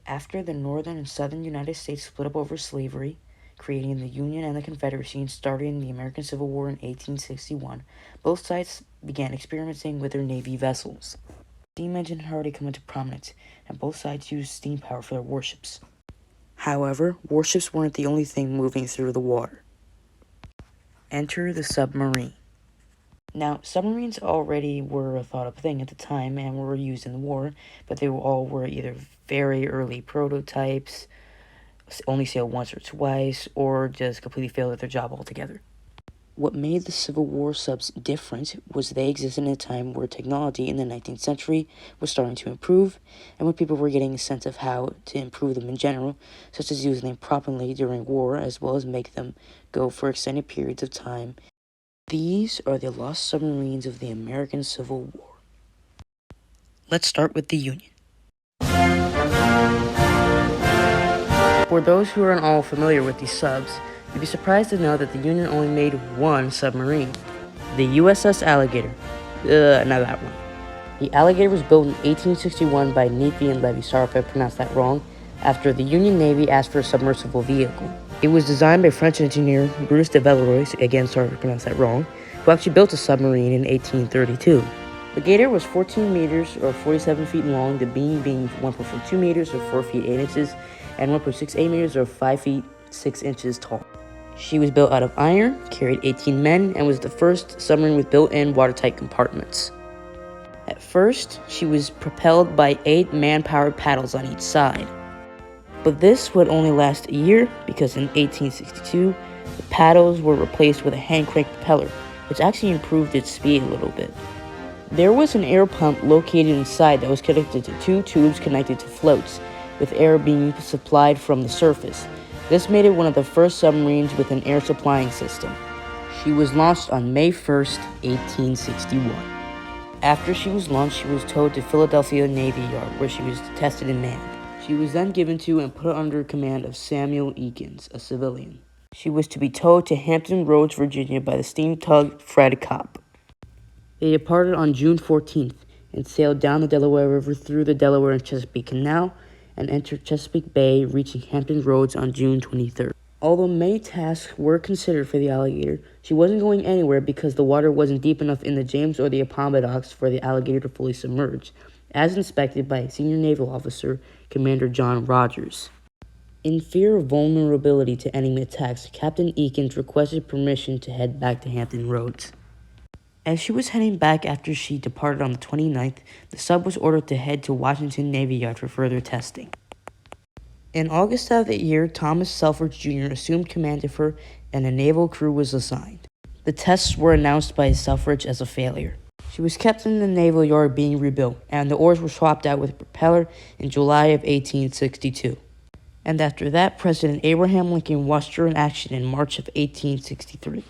After the northern and southern United States split up over slavery, creating the Union and the Confederacy and starting the American Civil War in 1861, both sides began experimenting with their Navy vessels. Steam engine had already come into prominence, and both sides used steam power for their warships. However, warships weren't the only thing moving through the water. Enter the submarine. Now, submarines already were a thought-up thing at the time and were used in the war, but they all were either very early prototypes, only sailed once or twice, or just completely failed at their job altogether. What made the Civil War subs different was they existed in a time where technology in the 19th century was starting to improve, and when people were getting a sense of how to improve them in general, such as using them properly during war, as well as make them go for extended periods of time. These are the lost submarines of the American Civil War. Let's start with the Union. For those who aren't all familiar with these subs, you'd be surprised to know that the Union only made one submarine, the USS Alligator. Not that one. The Alligator was built in 1861 by Neathey and Levy, sorry if I pronounced that wrong, after the Union Navy asked for a submersible vehicle. It was designed by French engineer Brutus de Villeroy, again sorry if I pronounced that wrong, who actually built a submarine in 1832. The Gator was 14 meters or 47 feet long, the beam being 1.42 meters or 4 feet 8 inches, and 1.68 meters or 5 feet 6 inches tall. She was built out of iron, carried 18 men, and was the first submarine with built-in watertight compartments. At first, she was propelled by 8 man-powered paddles on each side. But this would only last a year because in 1862, the paddles were replaced with a hand-crank propeller, which actually improved its speed a little bit. There was an air pump located inside that was connected to 2 tubes connected to floats, with air being supplied from the surface. This made it one of the first submarines with an air supplying system. She was launched on May 1st, 1861. After she was launched, she was towed to Philadelphia Navy Yard, where she was tested and manned. She was then given to and put under command of Samuel Eakins, a civilian. She was to be towed to Hampton Roads, Virginia by the steam tug Fred Kopp. They departed on June 14th and sailed down the Delaware River through the Delaware and Chesapeake Canal and entered Chesapeake Bay, reaching Hampton Roads on June 23rd. Although many tasks were considered for the Alligator, she wasn't going anywhere because the water wasn't deep enough in the James or the Appomattox for the Alligator to fully submerge, as inspected by senior naval officer Commander John Rogers. In fear of vulnerability to enemy attacks, Captain Eakins requested permission to head back to Hampton Roads. As she was heading back after she departed on the 29th, the sub was ordered to head to Washington Navy Yard for further testing. In August of that year, Thomas Selfridge Jr. assumed command of her and a naval crew was assigned. The tests were announced by Selfridge as a failure. She was kept in the naval yard being rebuilt, and the oars were swapped out with a propeller in July of 1862. And after that, President Abraham Lincoln watched her in action in March of 1863.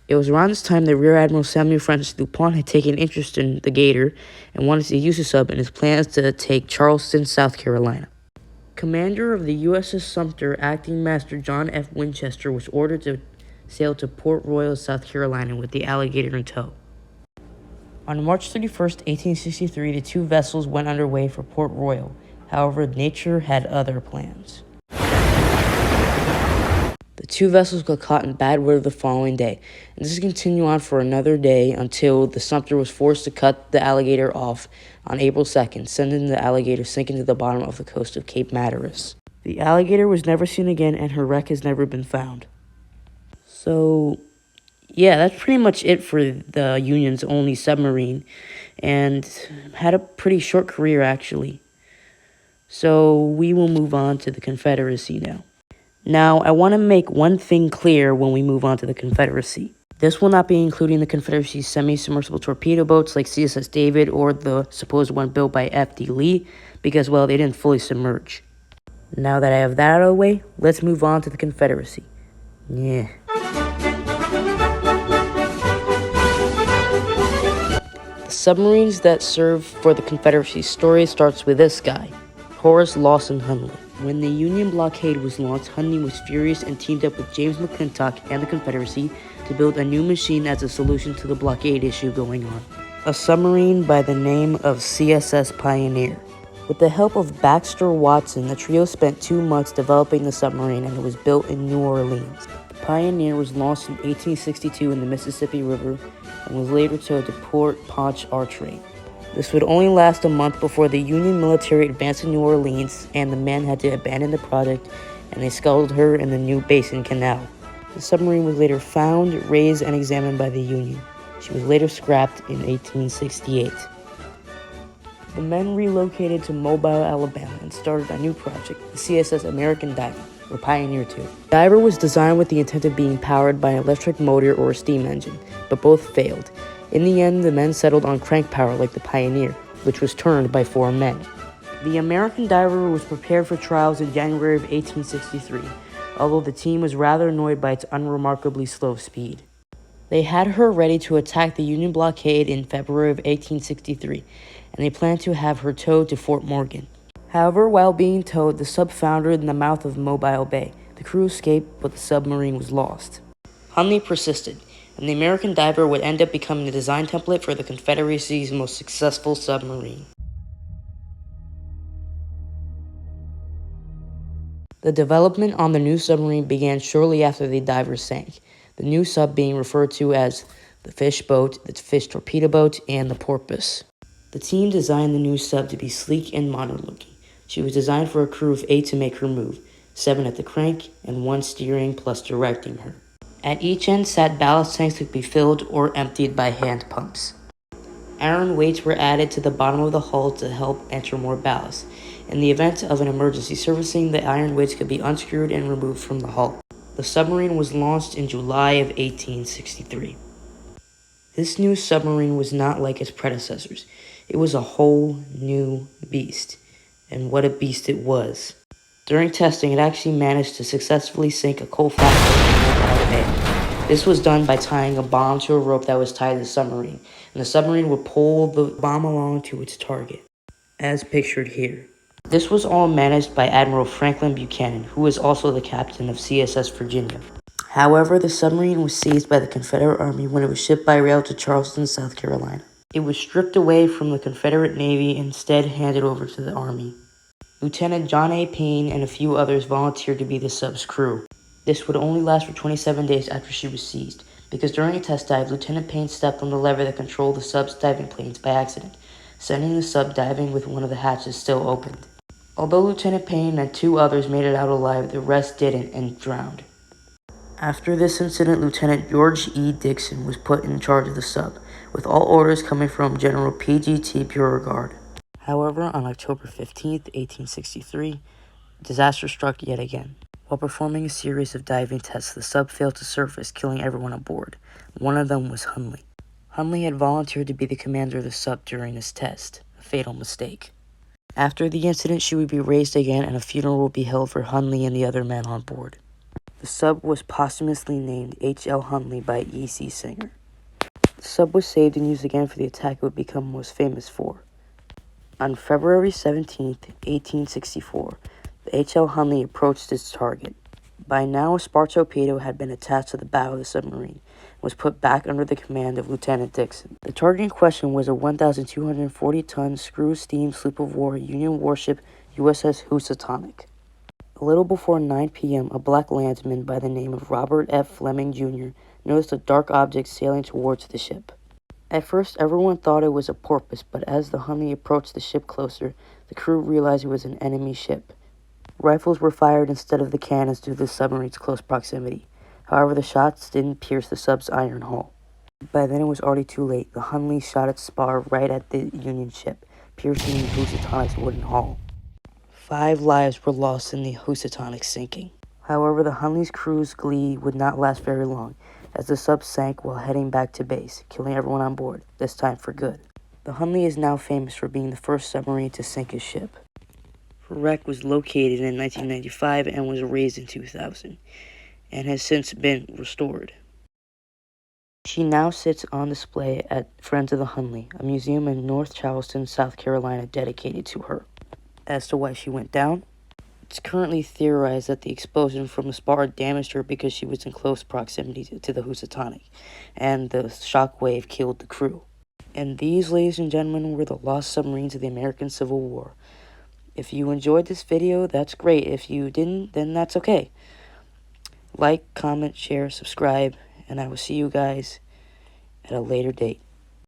It was around this time that Rear Admiral Samuel Francis DuPont had taken interest in the Gator and wanted to use the sub in his plans to take Charleston, South Carolina. Commander of the USS Sumter, Acting Master John F. Winchester, was ordered to sail to Port Royal, South Carolina with the Alligator in tow. On March 31st, 1863, the two vessels went underway for Port Royal. However, nature had other plans. The two vessels got caught in bad weather the following day, and this would continue on for another day until the Sumter was forced to cut the Alligator off on April 2nd, sending the Alligator sinking to the bottom of the coast of Cape Hatteras. The Alligator was never seen again, and her wreck has never been found. So, yeah, that's pretty much it for the Union's only submarine, and had a pretty short career, actually. So, we will move on to the Confederacy now. Now, I want to make one thing clear when we move on to the Confederacy. This will not be including the Confederacy's semi-submersible torpedo boats like CSS David or the supposed one built by F.D. Lee, because, well, they didn't fully submerge. Now that I have that out of the way, let's move on to the Confederacy. Yeah. The submarines that serve for the Confederacy's story starts with this guy, Horace Lawson Hundley. When the Union blockade was launched, Hundley was furious and teamed up with James McClintock and the Confederacy to build a new machine as a solution to the blockade issue going on. A submarine by the name of CSS Pioneer. With the help of Baxter Watson, the trio spent 2 months developing the submarine, and it was built in New Orleans. The Pioneer was launched in 1862 in the Mississippi River and was later towed to Port Pontchartrain. This would only last a month before the Union military advanced in New Orleans, and the men had to abandon the project, and they scuttled her in the New Basin Canal. The submarine was later found, raised, and examined by the Union. She was later scrapped in 1868. The men relocated to Mobile, Alabama, and started a new project, the CSS American Diver, or Pioneer 2. The diver was designed with the intent of being powered by an electric motor or a steam engine, but both failed. In the end, the men settled on crank power like the Pioneer, which was turned by 4 men. The American Diver was prepared for trials in January of 1863, although the team was rather annoyed by its unremarkably slow speed. They had her ready to attack the Union blockade in February of 1863, and they planned to have her towed to Fort Morgan. However, while being towed, the sub foundered in the mouth of Mobile Bay. The crew escaped, but the submarine was lost. Hunley persisted, and the American Diver would end up becoming the design template for the Confederacy's most successful submarine. The development on the new submarine began shortly after the diver sank, the new sub being referred to as the fish boat, the fish torpedo boat, and the porpoise. The team designed the new sub to be sleek and modern-looking. She was designed for a crew of 8 to make her move, 7 at the crank, and 1 steering plus directing her. At each end sat ballast tanks that could be filled or emptied by hand pumps. Iron weights were added to the bottom of the hull to help enter more ballast. In the event of an emergency servicing, the iron weights could be unscrewed and removed from the hull. The submarine was launched in July of 1863. This new submarine was not like its predecessors. It was a whole new beast. And what a beast it was. During testing, it actually managed to successfully sink a coal-fired boat in Mobile Bay. This was done by tying a bomb to a rope that was tied to the submarine, and the submarine would pull the bomb along to its target, as pictured here. This was all managed by Admiral Franklin Buchanan, who was also the captain of CSS Virginia. However, the submarine was seized by the Confederate Army when it was shipped by rail to Charleston, South Carolina. It was stripped away from the Confederate Navy and instead handed over to the Army. Lieutenant John A. Payne and a few others volunteered to be the sub's crew. This would only last for 27 days after she was seized, because during a test dive, Lieutenant Payne stepped on the lever that controlled the sub's diving planes by accident, sending the sub diving with one of the hatches still opened. Although Lieutenant Payne and 2 others made it out alive, the rest didn't and drowned. After this incident, Lieutenant George E. Dixon was put in charge of the sub, with all orders coming from General P.G.T. Beauregard. However, on October 15, 1863, disaster struck yet again. While performing a series of diving tests, the sub failed to surface, killing everyone aboard. One of them was Hunley. Hunley had volunteered to be the commander of the sub during this test, a fatal mistake. After the incident, she would be raised again, and a funeral would be held for Hunley and the other men on board. The sub was posthumously named H.L. Hunley by E.C. Singer. The sub was saved and used again for the attack it would become most famous for. On February 17, 1864, the H.L. Hunley approached its target. By now, a spar torpedo had been attached to the bow of the submarine and was put back under the command of Lieutenant Dixon. The target in question was a 1,240-ton screw-steam sloop of war Union warship USS Housatonic. A little before 9 p.m., a black landsman by the name of Robert F. Fleming, Jr. noticed a dark object sailing towards the ship. At first, everyone thought it was a porpoise, but as the Hunley approached the ship closer, the crew realized it was an enemy ship. Rifles were fired instead of the cannons due to the submarine's close proximity. However, the shots didn't pierce the sub's iron hull. By then, it was already too late. The Hunley shot its spar right at the Union ship, piercing the Housatonic's wooden hull. 5 lives were lost in the Housatonic's sinking. However, the Hunley's crew's glee would not last very long, as the sub sank while heading back to base, killing everyone on board, this time for good. The Hunley is now famous for being the first submarine to sink a ship. Her wreck was located in 1995 and was raised in 2000, and has since been restored. She now sits on display at Friends of the Hunley, a museum in North Charleston, South Carolina dedicated to her. As to why she went down, it's currently theorized that the explosion from the spar damaged her because she was in close proximity to the Housatonic, and the shock wave killed the crew. And these, ladies and gentlemen, were the lost submarines of the American Civil War. If you enjoyed this video, that's great. If you didn't, then that's okay. Like, comment, share, subscribe, and I will see you guys at a later date.